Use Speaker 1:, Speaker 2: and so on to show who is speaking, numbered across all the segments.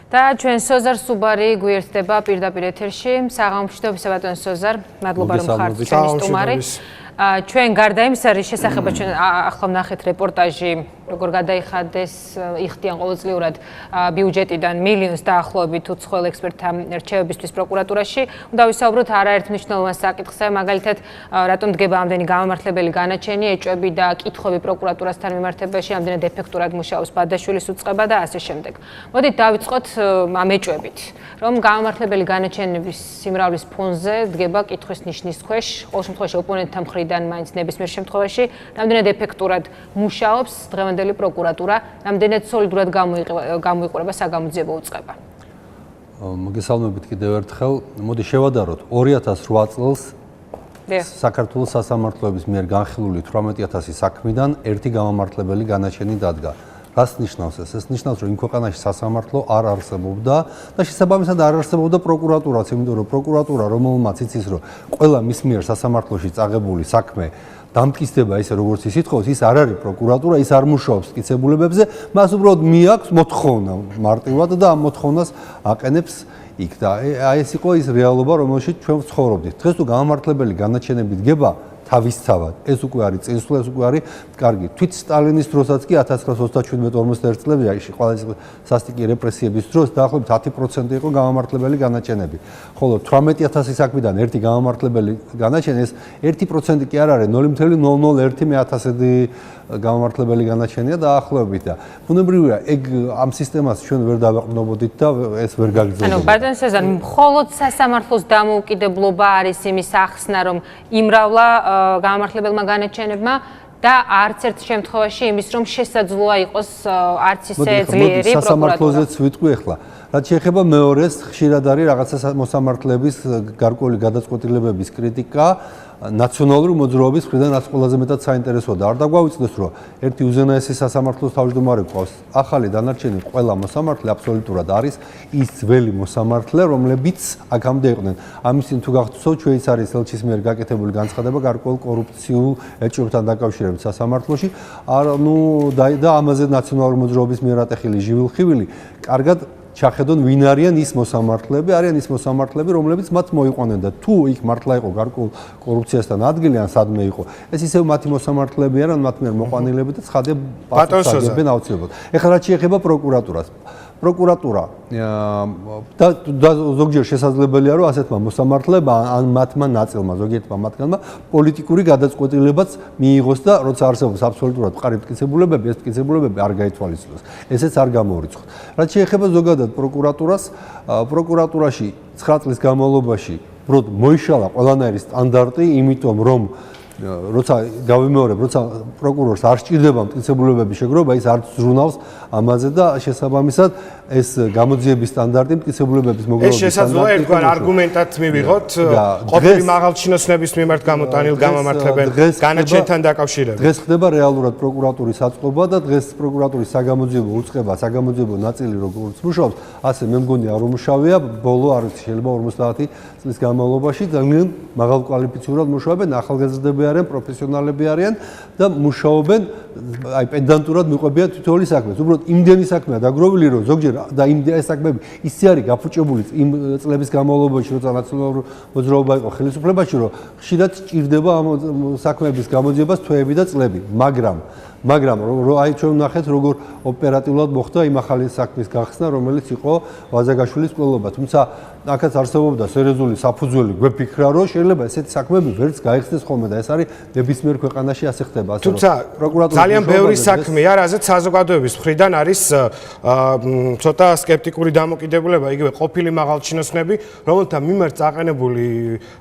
Speaker 1: და ჩვენ სოზარ სუბარი გვიერთდება პირდაპირ ეთერში. საღამომშვიდობისა ბატონ სოზარ, მადლობა რომ ხართ ჩვენი სტუმარი. ჩვენ გარდა იმისა, რის შესახებაც ჩვენ ახლა ვნახეთ რეპორტაჟი, როგორ გადაიხადეს იხდიან ყოველწლიურად ბიუჯეტიდან მილიონს დაახლოებით უცხოელ ექსპერტთა რჩევებისთვის პროკურატურაში. უნდა ვისაუბროთ არაერთ მნიშვნელოვან საკითხზე, მაგალითად, რატომ დგება ამდენი გამამართლებელი განაჩენი, ეჭვები და კითხვები პროკურატურასთან მიმართებაში, ამდენად ეფექტურად მუშაობს ბადაშვილის უწყება და ასე შემდეგ. მოდით დავიწყოთ ამ ეჭვებით, რომ გამამართლებელი განაჩენების სიმრავლის ფონზე დგება კითხვის ნიშნის ქვეშ, ყოველ შემთხვევაში ოპონენტთა მხრიდან მაინც ნებისმიერ შემთხვევაში, რამდენად ეფექტურად მუშაობს დღევანდელი პროკურატურა, რამდენად სოლიდურად გამოიყურება საგამოძიებო უწყება.
Speaker 2: მოგესალმებით კიდევ ერთხელ. მოდი შევადაროთ 2008 წელს საქართველოს სასამართლოების მიერ განხილული 18000 საქმიდან ერთი გამამართლებელი განაჩენი დადგა. რას ნიშნავს ეს? ეს ნიშნავს, რომ იმ ქვეყანაში სასამართლო არ არსებობდა და შესაბამისად არ არსებობდა პროკურატურაც, იმიტომ რომ პროკურატურა, რომელმაც იცის, რომ ყველა მის მიერ სასამართლოში წაღებული საქმე დამტკიცდება ისე როგორც ის ითხოვს, ის არ არის პროკურატურა, ის არ მუშაობს მტკიცებულებებზე, მას უბრალოდ მიაქვს მოთხოვნა მარტივად და ამ მოთხოვნას აყენებს იქ და აი ეს იყო ის რეალობა, რომელშიც ჩვენ ვცხოვრობდით. დღეს თუ გამამართლებელი განაჩენები დგება თავისთავად, ეს უკვე არის წინსვლა, ეს უკვე არის კარგი. თვით სტალინის დროსაც კი 1937-41 წლებში ყველაზე სასტიკი რეპრესიების დროს დაახლოებით 10% იყო გამამართლებელი განაჩენები. ხოლო 18000 საქმიდან ერთი გამამართლებელი განაჩენი, ეს 1% კი არ არის, 0.001 გამამართლებელი განაჩენია დაახლოებით და ბუნებრივია, ეგ ამ სისტემას ჩვენ ვერ დავაყრდნობოდით და ეს ვერ გაგრძელდება.
Speaker 1: ანუ ბატონ სეზარ, მხოლოდ სასამართლოს დამოუკიდებლობა არის იმის ახსნა, რომ იმრავლა გამამართლებელმა განაჩენებმა და არც ერთ შემთხვევაში იმის, რომ შესაძლოა იყოს არც ისე ძლიერი პროკურატურა.
Speaker 2: სასამართლოზეც ვიტყვი ახლა. რაც შეეხება მეორეს, ხშირად არის რაღაცა მოსამართლეების გარკვეული გადაწყვეტილებების კრიტიკა ნაციონალური მოძრაობის მხრიდან, რაც ყველაზე მეტად საინტერესოა და არ დაგვავიწყდეს, რომ ერთი უზენაესი სასამართლოს თავმჯდომარე ყავს. ახალი დანარჩენი ყველა მოსამართლე აბსოლუტურად არის ის ძველი მოსამართლე, რომლებიც აქამდე იყვნენ. ამისთვის თუ გახსოვთ, შვეიცარიის ელჩის მიერ გაკეთებული განცხადება გარკვეულ კორუფციულ ეჭვებთან დაკავშირებით სასამართლოში, და ამაზე ნაციონალური მოძრაობის მიერ ატეხილი ჟივილ ხივილი კარგად ჩახედონ ვინ არიან ის მოსამართლეები, არიან ის მოსამართლეები, რომლებიც მათ მოიყვანენ და თუ იქ მართლა იყო გარკვეულ კორუფციასთან ადგილი ან სადმე იყო, ეს ისევ მათი მოსამართლეები არიან, მათ მიერ მოყვანილები და ცხადე პასუხს აგებენ აუცილებლად. ეხლა რაც შეეხება პროკურატურას. პროკურატურა და ზოგჯერ შესაძლებელია, რომ ასეთმა მოსამართლებმა ან მათმა ნაწილმა, ზოგიერთმა მათგანმა პოლიტიკური გადაწყვეტილებაც მიიღოს და როცა არსებობს აბსოლუტურად მყარი მტკიცებულებები, ეს მტკიცებულებები არ გაითვალისწინოს. ესეც არ გამორიცხოთ. რაც შეეხება ზოგადად პროკურატურას, პროკურატურაში 9 წლის განმავლობაში უბრალოდ მოიშალა ყველანაირი სტანდარტი, იმიტომ რომ როცა გავიმეორებ, როცა პროკურორს არ სჭირდება მტკიცებულებების შეგროვება, ის არ ზრუნავს ამაზე და შესაბამისად ეს გამოძიების სტანდარტი, მტკიცებულებების მოგროვების სტანდარტი.
Speaker 3: ეს შესაძლოა ერთგვარ არგუმენტად მივიღოთ ყოფილი მაღალჩინოსნების მიმართ გამოტანილ გამამართლებელ განაჩენთან დაკავშირებით.
Speaker 2: დღეს ხდება რეალურად პროკურატურის აწყობა და დღეს პროკურატურის საგამოძიებო უწყება, საგამოძიებო ნაწილი როგორც მუშაობს, ასე მე მგონი არ უმუშავია, ბოლო არ ვიცი, შეიძლება 50 წლის განმავლობაში ძალიან მაღალკვალიფიციურად მუშაობენ, ახალგაზრდები არიან, პროფესიონალები არიან და მუშაობენ, აი პედანტურად მიყვებიან თითოეული საქმე. უბრალოდ იმდენი საქმეა დაგროვილი, რომ ზოგჯერ და იმ ეს საქმეები ისე არის გაფუჭებული იმ წლების განმავლობაში, როცა ნაციონალური მოძრაობა იყო ხელისუფლებაში, რომ ხშირად სჭირდება ამ საქმეების გამოძიებას თვეები და წლები, მაგრამ აი ჩვენ ვნახეთ, როგორ ოპერატიულად მოხდა იმ ახალი საქმის გახსნა, რომელიც იყო ვაზაგაშვილის მკვლელობა. თუმცა აქაც არსებობდა სერიოზული საფუძველი, გვეფიქრა, რომ შეიძლება ესეთი საქმეები ვერც გაიხსნეს ხოლმე და ეს არის ნებისმიერ ქვეყანაში ასე ხდება.
Speaker 3: თუმცა ძალიან ბევრი საქმეა, რაზეც საზოგადოების მხრიდან არის ცოტა სკეპტიკური დამოკიდებულება, იგივე ყოფილი მაღალჩინოსნები, რომელთა მიმართ წაყენებული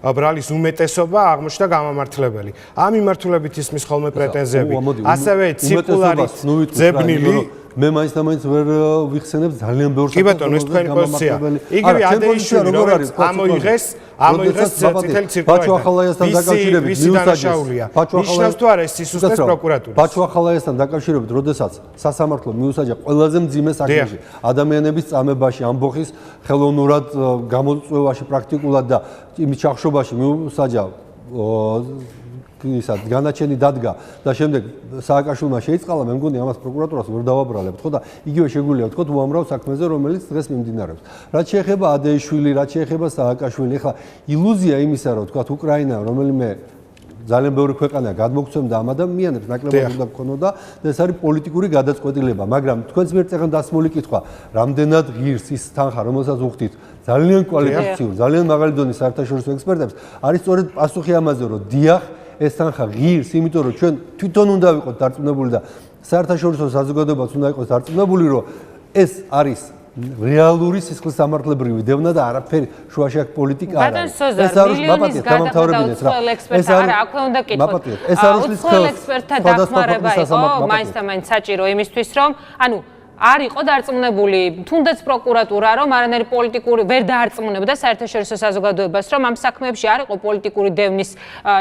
Speaker 3: ბრალის უმეტესობა აღმოჩნდა გამამართლებელი. ამ მიმართულებით ისმის ხოლმე პრეტენზიები. ასევე ცირკულარის ძებნილი
Speaker 2: მე მაინც და მაინც ვერ ვიხსენებ ძალიან ბევრ
Speaker 3: კი ბატონო, ეს თქვენი პოზიცია. იგივე ადეიშვილი, რომელიც ამოიღეს წითელი ცირკულარი.
Speaker 2: ბაჩუახალაიასთან დაკავშირებით
Speaker 3: ნიშნავს თუ არა ეს სისუსტეს პროკურატურას.
Speaker 2: ბაჩუახალაიასთან დაკავშირებით, როდესაც სასამართლო მიუსაჯა ყველაზე მძიმე საქმეში, ადამიანების წამებაში, ამბოხის ხელოვნურად გამოწვევაში პრაქტიკულად და იმის ჩახშობაში მიუსაჯა ისა განაჩენი დადგა და შემდეგ სააკაშვილმა შეიწყალა, მე მგონი ამას პროკურატურას ვერ დავაბრალებთ, ხო და იგივე შეგვიძლია ვთქვათ უამრავ საქმეზე, რომელიც დღეს მიმდინარეობს. რაც შეეხება ადეიშვილი, რაც შეეხება სააკაშვილი, ეხლა ილუზია იმისა, რომ ვთქვათ უკრაინა რომელიმე ძალიან ბევრი ქვეყანა გადმოგცემდა ამ ადამიანებს, ნაკლებად უნდა გქონოდა და ეს არის პოლიტიკური გადაწყვეტილება, მაგრამ თქვენს მიერ წეგან დასმული კითხვა, რამდენად ღირს ის თანხა, რომელსაც უხდით ძალიან კვალიფიციურ, ძალიან მაღალი დონის საერთაშორისო ექსპერტებს, არის სწორედ პასუხი ამაზე, რომ დიახ, ეს თანხა ღირს, იმიტომ რომ ჩვენ თვითონ უნდა ვიყოთ დარწმუნებული და საერთაშორისო საზოგადოებაც უნდა იყოს დარწმუნებული, რომ ეს არის რეალური სისხლის სამართლებრივი დევნა და არაფერი შუაში აქ პოლიტიკა არ არის.
Speaker 1: ეს არის მაპატიეთ დამთავრებინეთ რა. ეს არა, აქვე უნდა კითხოთ.
Speaker 2: ეს არის უცხოელ
Speaker 1: ექსპერტთა დახმარება იყო მაინც და მაინც საჭირო იმისთვის, რომ ანუ არ იყო დარწმუნებული თუნდაც პროკურატურა, რომ არანაირი პოლიტიკური ვერ დაარწმუნებდა საერთაშორისო საზოგადოებას, რომ ამ საქმეებში არ იყო პოლიტიკური დევნის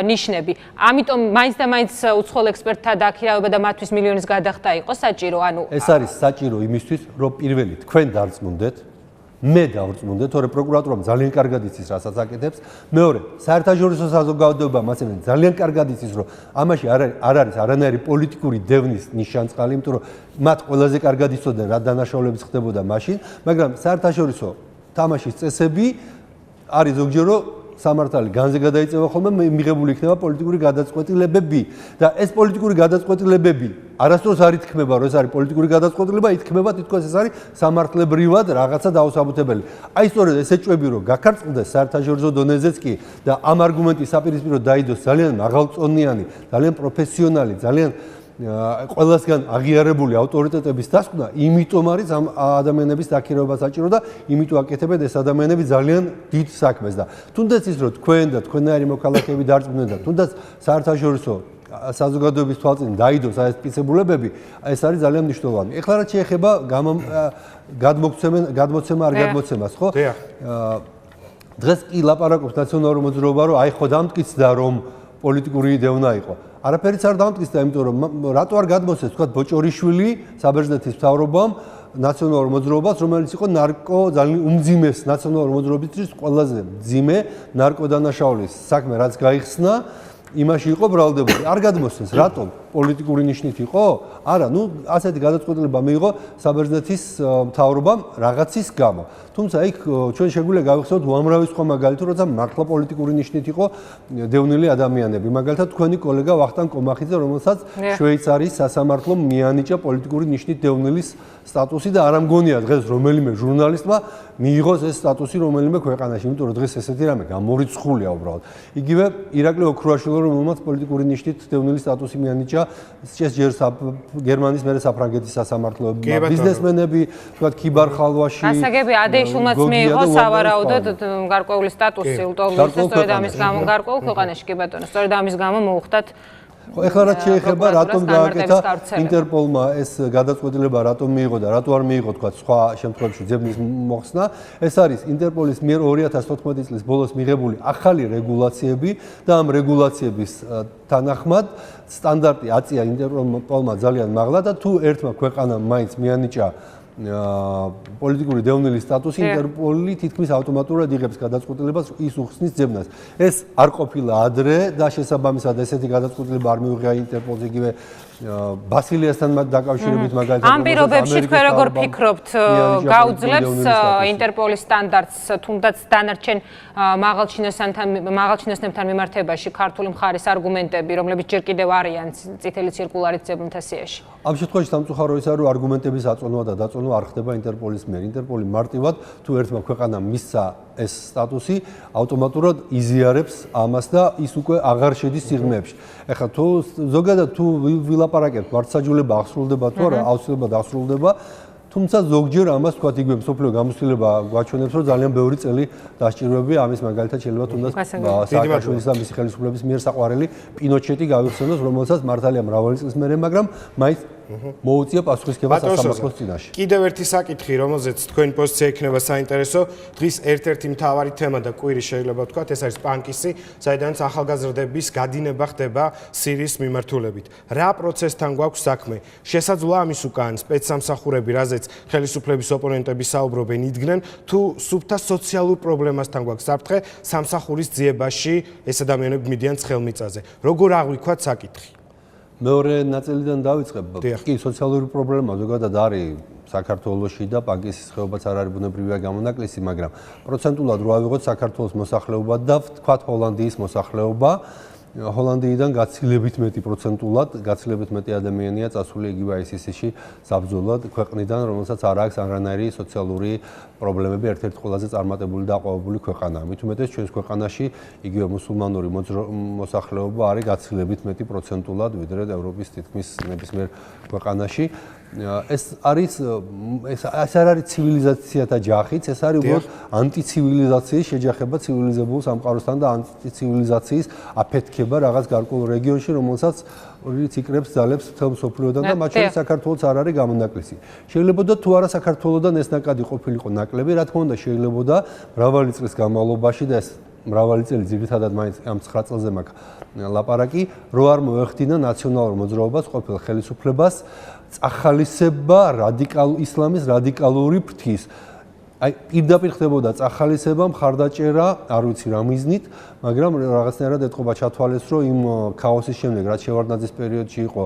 Speaker 1: ნიშნები. ამიტომ მაინც და მაინც უცხოელ ექსპერტთა დაქირავება და მათთვის მილიონის გადახდა იყო საჭირო. ანუ
Speaker 2: ეს არის საჭირო იმისთვის, რომ პირველი თქვენ დარწმუნდეთ, მე დავრწმუნდეთ, თორე პროკურატურამ ძალიან კარგად იცის, რასაც აკეთებს. მეორე, საერთაშორისო საზოგადოება მასენენ ძალიან კარგად იცის, რომ ამაში არ არის არანაირი პოლიტიკური დევნის ნიშანწყალი, იმიტომ რომ მათ ყველაზე კარგად იცოდნენ რა დანაშაულებიც ხდებოდა მაშინ, მაგრამ საერთაშორისო თამაშის წესები არის ზოგჯერ რომ სამართალი განზე გადაიწევა ხოლმე მიღებული იქნება პოლიტიკური გადაწყვეტილებები და ეს პოლიტიკური გადაწყვეტილებები არასდროს არ ითქმება, რომ ეს არის პოლიტიკური გადაწყვეტილება, ითქმება თითქოს ეს არის სამართლებრივად რაღაცა დაუსაბუთებელი. აი სწორედ ეს ეჭვები რომ გაქარწყლდეს საერთაშორისო დონეზეც კი და ამ არგუმენტის საპირისპირო დაიდოს ძალიან მაღალწონიანი, ძალიან პროფესიონალი, ძალიან ყველასგან აღიარებული ავტორიტეტების დასკვნა, იმიტომ არის ამ ადამიანების დაქირავება საჭირო და იმიტომ აკეთებენ ეს ადამიანები ძალიან დიდ საქმეს და თუნდაც ის რომ თქვენ და თქვენაერი მოქალაქეები დარწმუნდნენ და თუნდაც საერთაშორისო საზოგადოების თვალწინ დაიდოს ეს სპეციფიკებები, ეს არის ძალიან მნიშვნელოვანი. ეხლა რაც შეეხება გადმოცემა არ გადმოცემას, ხო? დღეს კი ლაპარაკობს ნაციონალური მოძრაობა, რომ აი ხო დამტკიცდა რომ პოლიტიკური დევნა იყო. არაფერიც არ დამტკიცდა, იმიტომ რომ რატო არ გადმოსცეს, თქვა ბოჭორიშვილი საბერძნეთის მთავრობამ ნაციონალურ მოძრაობას, რომელიც იყო ძალიან უმძიმეს ნაციონალური მოძრაობისთვის ყველაზე მძიმე ნარკოდანაშაულის საქმე, რაც გაიხსნა, იმაში იყო ბრალდებული. არ გადმოსცეს, რატომ? პოლიტიკური ნიშნით იყო? არა, ასეთი გადაწყვეტილება მიიღო საბერძნეთის მთავრობამ რაღაცის გამო. თუმცა იქ ჩვენ შეგვიძლია გავიხსენოთ უამრავი სხვა მაგალითი, როცა მართლა პოლიტიკური ნიშნით იყო დევნილი ადამიანები. მაგალითად, თქვენი კოლეგა ვახტანგ კომახიძე, რომელსაც შვეიცარიის სასამართლომ მიანიჭა პოლიტიკური ნიშნით დევნილის სტატუსი და არ ამგონია დღეს რომელიმე ჟურნალისტმა მიიღოს ეს სტატუსი რომელიმე ქვეყანაში, იმიტომ რომ დღეს ესეთი რამე გამორიცხულია უბრალოდ. იგივე ირაკლი ოქრუაშვილი, რომელმაც პოლიტიკური ნიშნით დევნილის სტატუსი მიანიჭა ჯერ გერმანიის მერე საფრანგეთის სასამართლოებმა, ბიზნესმენები, თქვათ ქიბარ-ხალვაში.
Speaker 1: გასაგები ადეიშულმაც მიიღო სავარაუდოდ გარკვეული სტატუსი ლტოლვილს და სწორედ ამის გამო გარკვეულ ქვეყანაში კი ბატონო, სწორედ ამის გამო მოუხდათ.
Speaker 2: ეხლა რაც შეეხება რატომ გააკეთა ინტერპოლმა ეს გადაწყვეტილება რატომ მიიღო და რატო არ მიიღო თქვა სხვა შემთხვევებში ძებნის მოხსნა, ეს არის ინტერპოლის მიერ 2014 წლის ბოლოს მიღებული ახალი რეგულაციები და ამ რეგულაციების თანახმად სტანდარტი აწია ინტერპოლმა ძალიან მაღლა და თუ ერთმა ქვეყანამ მაინც მიანიჭა პოლიტიკური დევნილის სტატუსი, ინტერპოლი თითქმის ავტომატურად იღებს გადაწყვეტილებას ის უხსნის ძებნას. ეს არ ყოფილა ადრე და შესაბამისად ესეთი გადაწყვეტილება არ მიუღია ინტერპოლს იგივე ბასილიასთან დაკავშირებით მაგალითად.
Speaker 1: ამ პირობებში თქვენ როგორ ფიქრობთ, გაუძლებს ინტერპოლის სტანდარტს თუნდაც დანარჩენ მაღალჩინოსნებთან მიმართებაში ქართული მხარის არგუმენტები, რომლებიც ჯერ კიდევ არიან წითელი ცირკულარის ძებნთა სიაში?
Speaker 2: ამ შემთხვევაში სამწუხარო ისაა, რომ არგუმენტების აწონვა და დაწონვა არ ხდება ინტერპოლის მიერ. ინტერპოლი მარტივად თუ ერთმა ქვეყანამ მისცა ეს სტატუსი, ავტომატურად იზიარებს ამას და ის უკვე აღარ შედის სიღრმეებში. ეხლა თუ ზოგადად თუ ვილაპარაკებთ, მართლმსაჯულება აღსრულდება თუ არა, აუცილებლად აღსრულდება. თუმცა ზოგჯერ ამას თქვათ იგივე მსოფლიო გამოცდილება გვაჩვენებს, რომ ძალიან ბევრი წელი დასჭიროებია ამის მაგალითად შეიძლება თუნდაც სააკაშვილის და მისი ხელისუფლების მიერ საყვარელი პინოჩეტი გავიხსენოს, რომელსაც მართალია მრავალი წლის მერე, მაგრამ მაინც მოუწია პასუხისმგებლობა სასამართლოს წინაშე.
Speaker 3: კიდევ ერთი საკითხი, რომელზეც თქვენი პოზიცია იქნება საინტერესო, დღის ერთ-ერთი მთავარი თემა და კვირი შეიძლება ვთქვათ, ეს არის პანკისი, საიდანაც ახალგაზრდების გადინება ხდება სირიის მიმართულებით. რა პროცესთან გვაქვს საქმე? შესაძლოა ამის უკან სპეცსამსახურები, რაზეც ხელისუფლების ოპონენტები საუბრობენ, იდგნენ, თუ სუფთა სოციალურ პრობლემასთან გვაქვს საფრთხე სამსახურის ძიებაში ეს ადამიანები მიდიან ცხელმიწაზე. როგორ აღვიქვათ საკითხი?
Speaker 2: მეორე ნაწილიდან დავიწყებ. კი, სოციალური პრობლემა ზოგადად არის საქართველოში და პანკისის ხეობაც არ არის ბუნებრივია გამონაკლისი, მაგრამ პროცენტულად რო ავიღოთ საქართველოს მოსახლეობა და ვთქვათ ჰოლანდიის მოსახლეობა, ჰოლანდიიდან გაცილებით მეტი პროცენტულად, გაცილებით მეტი ადამიანია წასული იგივე ISIS-ში საბრძოლოდ ქვეყნიდან, რომელსაც არ აქვს არანაირი სოციალური პრობლემები, ერთ-ერთი ყველაზე წარმატებული და აყვავებული ქვეყანაა. მით უმეტეს ჩვენს ქვეყანაში იგივე მუსულმანური მოსახლეობა არის გაცილებით მეტი პროცენტულად, ვიდრე ევროპის თითქმის ნებისმიერ ქვეყანაში. ეს არ არის ცივილიზაციათა ჯახიც, ეს არის უბრალოდ ანტიცივილიზაციის შეჯახება ცივილიზებულ სამყაროსთან და ანტიცივილიზაციის აფეთქება რაღაც გარკვეულ რეგიონში, რომელსაც იკრებს ძალებს მთელ მსოფლიოდან და მათ შორის საქართველოს არ არის გამონაკლისი. შეიძლებოდა თუ არა საქართველოსდან ეს ნაკადი ყოფილიყო ნაკლები, რა თქმა უნდა შეიძლებოდა მრავალი წლის განმავლობაში და ეს მრავალი წელი ძირითადად მაინც ამ 9 წელზე მაქვს ლაპარაკი, რო არ მოეხდინა ნაციონალურ მოძრაობას ყოფილ ხელისუფლებას წახალისება ისლამის რადიკალური ფრთის. აი პირდაპირ ხდებოდა წახალისება, მხარდაჭერა, არ ვიცი რა მიზნით, მაგრამ რაღაცნაირად ეთყობა ჩათვალეს, რომ იმ ქაოსის შემდეგ, რაც შევარდნაძის პერიოდში იყო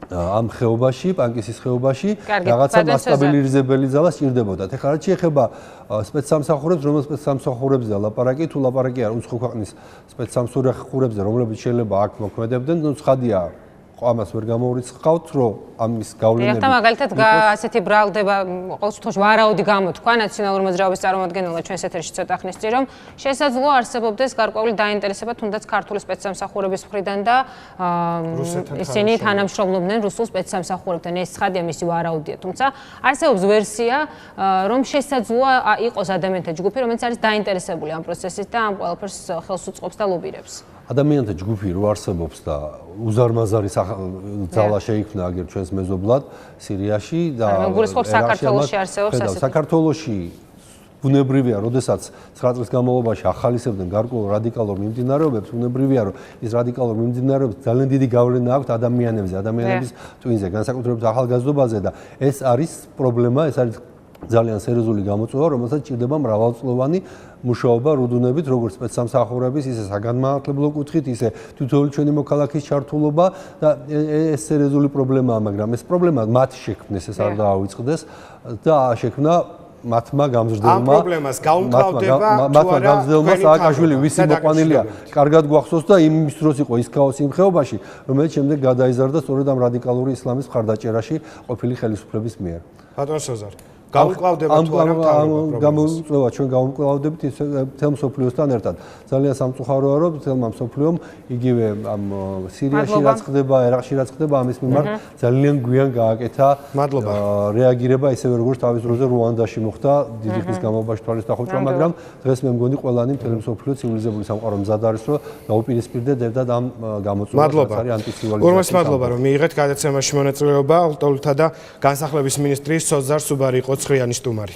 Speaker 2: ამ ხეობაში, პანკისის ხეობაში, რაღაცა მასტაბილიზებელი ძალა სჭირდებოდა. ეხლა რაც შეეხება სპეცსამსახურებს, რომელ სპეცსამსახურებზეა ლაპარაკი, თუ ლაპარაკი არის უცხო ქვეყნის სპეცსამსახურებზე, რომლებიც შეიძლება აქ მოქმედებდნენ, ნუ ცხადია, ამას ვერ გამოურიცხავთ, რომ ამის გავლენები.
Speaker 1: ეხლა მაგალითად ასეთი ბრალდება, ყოველ შემთხვევაში ვარაუდი გამოთქვა ნაციონალური მოძრაობის წარმომადგენელმა ჩვენს ეთერში ცოტა ხნის წინ, რომ შესაძლოა არსებობდეს გარკვეული დაინტერესება თუნდაც ქართული სპეცსამსახურების მხრიდან და ისინი თანამშრომლობდნენ რუსულ სპეცსამსახურებთან. ეს ცხადია მისი ვარაუდია, თუმცა არსებობს ვერსია, რომ შესაძლოა იყოს ადამიანთა ჯგუფი, რომელიც არის დაინტერესებული ამ პროცესით და ამ ყველაფერს ხელს უწყობს და ლობირებს.
Speaker 2: ადამიანთა ჯგუფი რო არსებობს და უზარმაზარი ძალა შეიქმნა აგერ ჩვენს მეზობლად სირიაში და
Speaker 1: საქართველოში არსებობს ასეთი.
Speaker 2: საქართველოში ბუნებრივია, როდესაც 9 წლის განმავლობაში ახალისებდნენ გარკვეულ რადიკალურ მიმდინარეობებს, ბუნებრივია, რომ ის რადიკალურ მიმდინარეობებს ძალიან დიდი გავლენა აქვს ადამიანებზე, ადამიანების ტვინზე, განსაკუთრებით ახალგაზრდობაზე და ეს არის პრობლემა, ეს არის ძალიან სერიოზული გამოწვევა, რომელსაც ჭირდება მრავალწლოვანი მუშაობა რუდუნებით, როგორც სპეცსამსახურების, ისე საგანმანათლებლო კუთხით, ისე თითოეული ჩვენი მოქალაქის ჩართულობა და ეს სერიოზული პრობლემაა, მაგრამ ეს პრობლემა მათ შექმნეს, ეს არ დაავიწყდეს და შექმნა მათმა გამზრდელმა
Speaker 3: ამ პრობლემას გაუმკლავდება
Speaker 2: მათმა გამზრდელმა სააკაშვილი ვისი მოყვანილია კარგად გვახსოვს და იმის დროს იყო ის ქაოსი იმ ხეობაში, რომელიც შემდეგ გადაიზარდა სწორედ ამ რადიკალური ისლამის მხარდაჭერაში ყოფილი ხელისუფლების მიერ.
Speaker 3: ბატონ სოზარ გაუმკლავდება თუ არა
Speaker 2: გამოწვევა ჩვენ გავუმკლავდებით მთელ მსოფლიოსთან ერთად. ძალიან სამწუხაროა, რომ მთელმა მსოფლიომ იგივე ამ სირიაში რაც ხდება, ერაყში რაც ხდება, ამის მიმართ ძალიან გვიან გააკეთა რეაგირება, ისევე როგორც თავის დროზე რუანდაში მოხდა დიდი ხნის განმავლობაში თვალის დახვეწა, მაგრამ დღეს მე მგონი ყველანი მთელი მსოფლიო ცივილიზებული სამყარო მზად არის, რომ დაუპირისპირდეთ ერთად ამ გამოწვევას, რაც არის ანტიცივილიზაცია.
Speaker 3: ურმეს მადლობა, რომ მიიღეთ გადაცემაში მონაწილეობა. ლტოლთა და განსახლების მინისტრი სოზარ სუბარი იყო ცხრიანი სტუმარი.